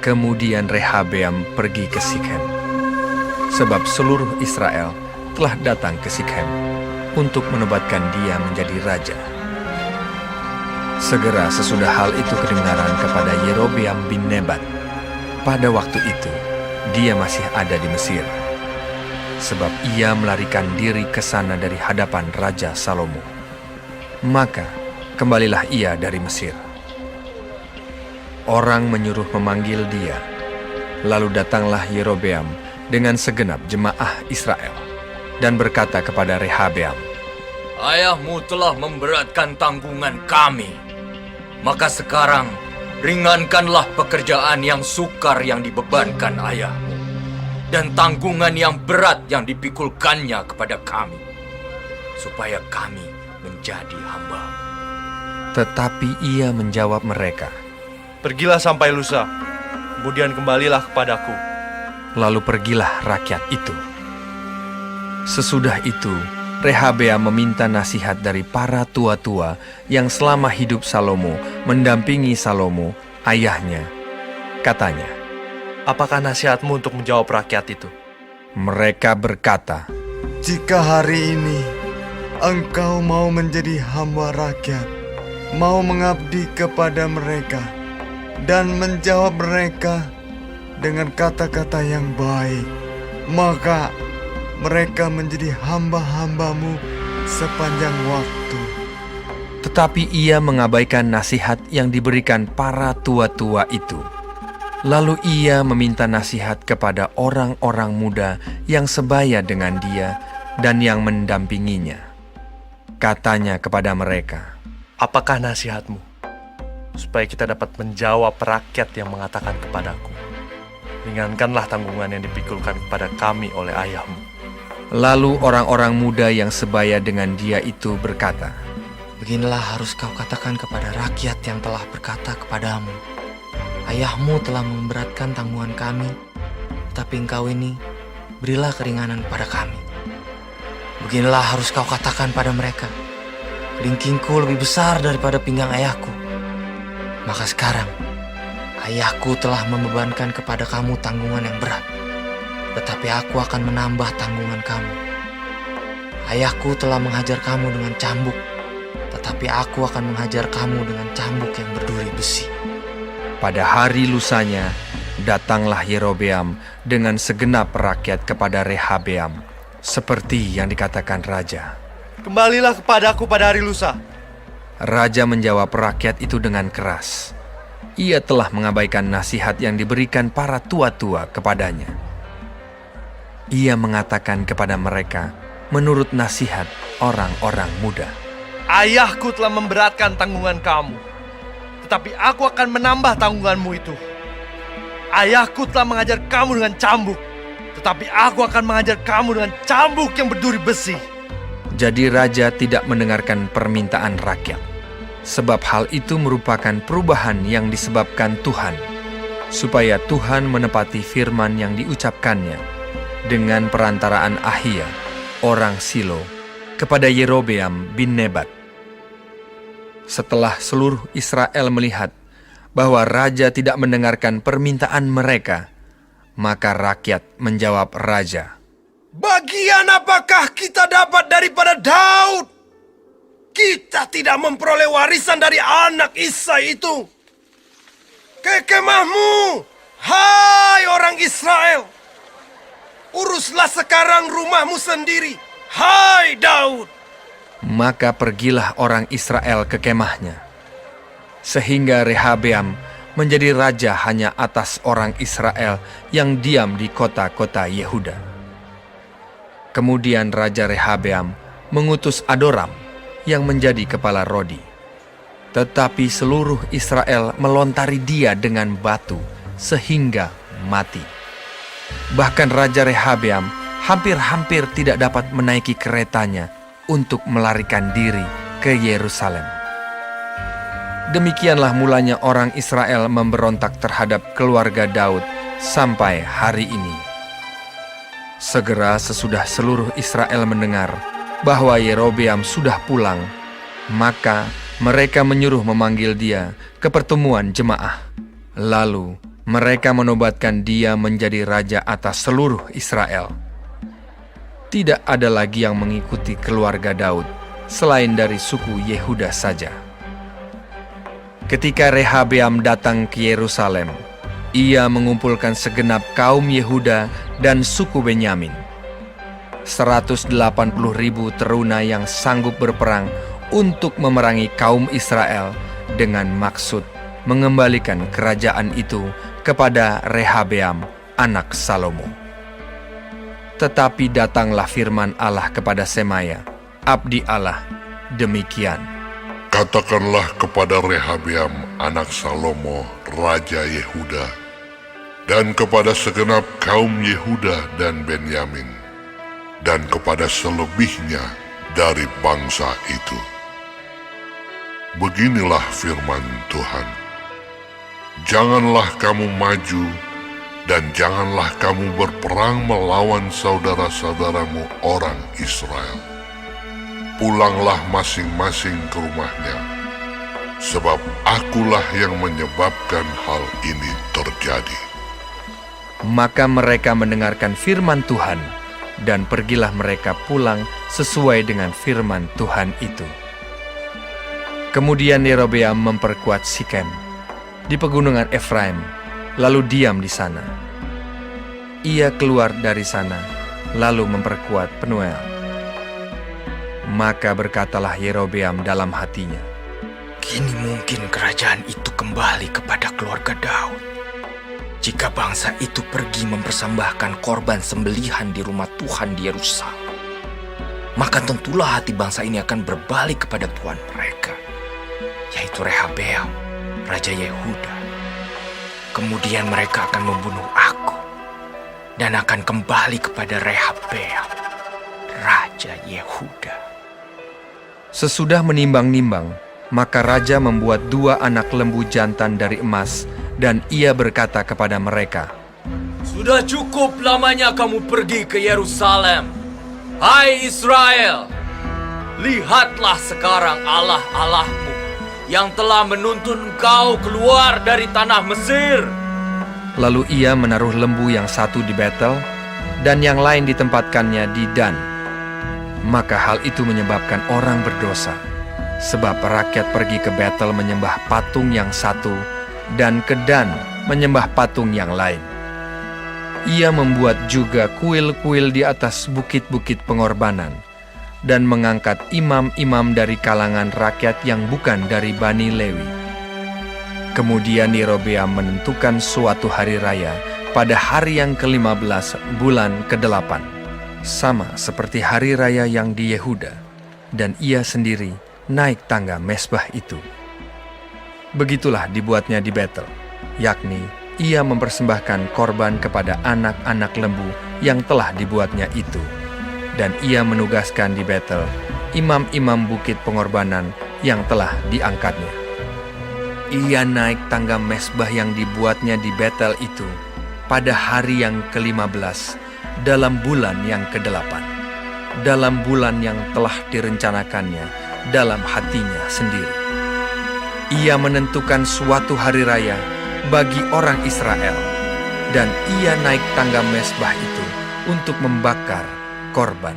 Kemudian Rehabeam pergi ke Sikhem, sebab seluruh Israel telah datang ke Sikhem untuk menobatkan dia menjadi raja. Segera sesudah hal itu kedengaran kepada Yerobeam bin Nebat. Pada waktu itu, dia masih ada di Mesir, sebab ia melarikan diri ke sana dari hadapan Raja Salomo. Maka kembalilah ia dari Mesir. Orang menyuruh memanggil dia. Lalu datanglah Yerobeam dengan segenap jemaah Israel dan berkata kepada Rehabeam, "Ayahmu telah memberatkan tanggungan kami. Maka sekarang ringankanlah pekerjaan yang sukar yang dibebankan ayahmu dan tanggungan yang berat yang dipikulkannya kepada kami, supaya kami menjadi hamba." Tetapi ia menjawab mereka, "Pergilah sampai lusa, kemudian kembalilah kepadaku." Lalu pergilah rakyat itu. Sesudah itu, Rehabeam meminta nasihat dari para tua-tua yang selama hidup Salomo mendampingi Salomo, ayahnya. Katanya, "Apakah nasihatmu untuk menjawab rakyat itu?" mereka berkata, "Jika hari ini engkau mau menjadi hamba rakyat, mau mengabdi kepada mereka, dan menjawab mereka dengan kata-kata yang baik, maka mereka menjadi hamba-hambamu sepanjang waktu." Tetapi ia mengabaikan nasihat yang diberikan para tua-tua itu. Lalu ia meminta nasihat kepada orang-orang muda yang sebaya dengan dia dan yang mendampinginya. Katanya kepada mereka, "Apakah nasihatmu? Supaya kita dapat menjawab rakyat yang mengatakan kepadaku, ringankanlah tanggungan yang dipikulkan kepada kami oleh ayahmu." Lalu orang-orang muda yang sebaya dengan dia itu berkata, "Beginilah harus kau katakan kepada rakyat yang telah berkata kepadamu, ayahmu telah memberatkan tanggungan kami, tetapi engkau ini berilah keringanan kepada kami. Beginilah harus kau katakan pada mereka, kelingkingku lebih besar daripada pinggang ayahku. Maka sekarang, ayahku telah membebankan kepada kamu tanggungan yang berat, tetapi aku akan menambah tanggungan kamu. Ayahku telah menghajar kamu dengan cambuk, tetapi aku akan menghajar kamu dengan cambuk yang berduri besi." Pada hari lusanya, datanglah Yerobeam dengan segenap rakyat kepada Rehabeam, seperti yang dikatakan raja. "Kembalilah kepadaku pada hari lusa." Raja menjawab rakyat itu dengan keras. Ia telah mengabaikan nasihat yang diberikan para tua-tua kepadanya. Ia mengatakan kepada mereka menurut nasihat orang-orang muda, "Ayahku telah memberatkan tanggungan kamu, tetapi aku akan menambah tanggunganmu itu. Ayahku telah mengajar kamu dengan cambuk, tetapi aku akan mengajar kamu dengan cambuk yang berduri besi." Jadi raja tidak mendengarkan permintaan rakyat, sebab hal itu merupakan perubahan yang disebabkan Tuhan, supaya Tuhan menepati firman yang diucapkannya dengan perantaraan Ahia, orang Silo, kepada Yerobeam bin Nebat. Setelah seluruh Israel melihat bahwa raja tidak mendengarkan permintaan mereka, maka rakyat menjawab raja, "Bagian apakah kita dapat daripada Daud? Kita tidak memperoleh warisan dari anak Isai itu. Ke kemahmu, hai orang Israel! Uruslah sekarang rumahmu sendiri, hai Daud!" Maka pergilah orang Israel ke kemahnya, sehingga Rehabeam menjadi raja hanya atas orang Israel yang diam di kota-kota Yehuda. Kemudian Raja Rehabeam mengutus Adoram yang menjadi kepala Rodi. Tetapi seluruh Israel melontari dia dengan batu sehingga mati. Bahkan Raja Rehabeam hampir-hampir tidak dapat menaiki keretanya untuk melarikan diri ke Yerusalem. Demikianlah mulanya orang Israel memberontak terhadap keluarga Daud sampai hari ini. Segera sesudah seluruh Israel mendengar bahwa Yerobeam sudah pulang, maka mereka menyuruh memanggil dia ke pertemuan jemaah. Lalu Mereka menobatkan dia menjadi raja atas seluruh Israel. Tidak ada lagi yang mengikuti keluarga Daud selain dari suku Yehuda saja. Ketika Rehabeam datang ke Yerusalem, ia mengumpulkan segenap kaum Yehuda dan suku Benyamin. 180.000 teruna yang sanggup berperang untuk memerangi kaum Israel dengan maksud mengembalikan kerajaan itu kepada Rehabeam, anak Salomo. Tetapi datanglah firman Allah kepada Semaya, abdi Allah, demikian. Katakanlah kepada Rehabeam anak Salomo, Raja Yehuda, dan kepada segenap kaum Yehuda dan Benyamin, dan kepada selebihnya dari bangsa itu. Beginilah firman Tuhan. Janganlah kamu maju, dan janganlah kamu berperang melawan saudara-saudaramu orang Israel. Pulanglah masing-masing ke rumahnya, sebab akulah yang menyebabkan hal ini terjadi. Maka mereka mendengarkan firman Tuhan, dan pergilah mereka pulang sesuai dengan firman Tuhan itu. Kemudian Yerobeam memperkuat Sikem di pegunungan Efraim, lalu diam di sana. Ia keluar dari sana, lalu memperkuat Penuel. Maka berkatalah Yerobeam dalam hatinya, Kini mungkin kerajaan itu kembali kepada keluarga Daud. Jika bangsa itu pergi mempersembahkan korban sembelihan di rumah Tuhan di Yerusalem, maka tentulah hati bangsa ini akan berbalik kepada Tuhan mereka, yaitu Rehabeam, Raja Yehuda. Kemudian mereka akan membunuh aku dan akan kembali kepada Rehabeam, Raja Yehuda. Sesudah menimbang-nimbang, maka raja membuat 2 anak lembu jantan dari emas, dan ia berkata kepada mereka, Sudah cukup lamanya kamu pergi ke Yerusalem. Hai Israel, lihatlah sekarang Allah-Allahmu yang telah menuntun engkau keluar dari tanah Mesir. Lalu ia menaruh lembu yang satu di Betel, dan yang lain ditempatkannya di Dan. Maka hal itu menyebabkan orang berdosa, sebab rakyat pergi ke Betel menyembah patung yang satu, dan ke Dan menyembah patung yang lain. Ia membuat juga kuil-kuil di atas bukit-bukit pengorbanan, dan mengangkat imam-imam dari kalangan rakyat yang bukan dari Bani Lewi. Kemudian Yerobeam menentukan suatu hari raya pada hari yang ke-15 bulan ke-8, sama seperti hari raya yang di Yehuda, dan ia sendiri naik tangga mezbah itu. Begitulah dibuatnya di Betel, yakni ia mempersembahkan korban kepada anak-anak lembu yang telah dibuatnya itu. Dan ia menugaskan di Betel imam-imam bukit pengorbanan yang telah diangkatnya. Ia naik tangga mezbah yang dibuatnya di Betel itu pada hari yang ke-15 dalam bulan yang ke-8, dalam bulan yang telah direncanakannya dalam hatinya sendiri. Ia menentukan suatu hari raya bagi orang Israel, dan ia naik tangga mezbah itu untuk membakar korban.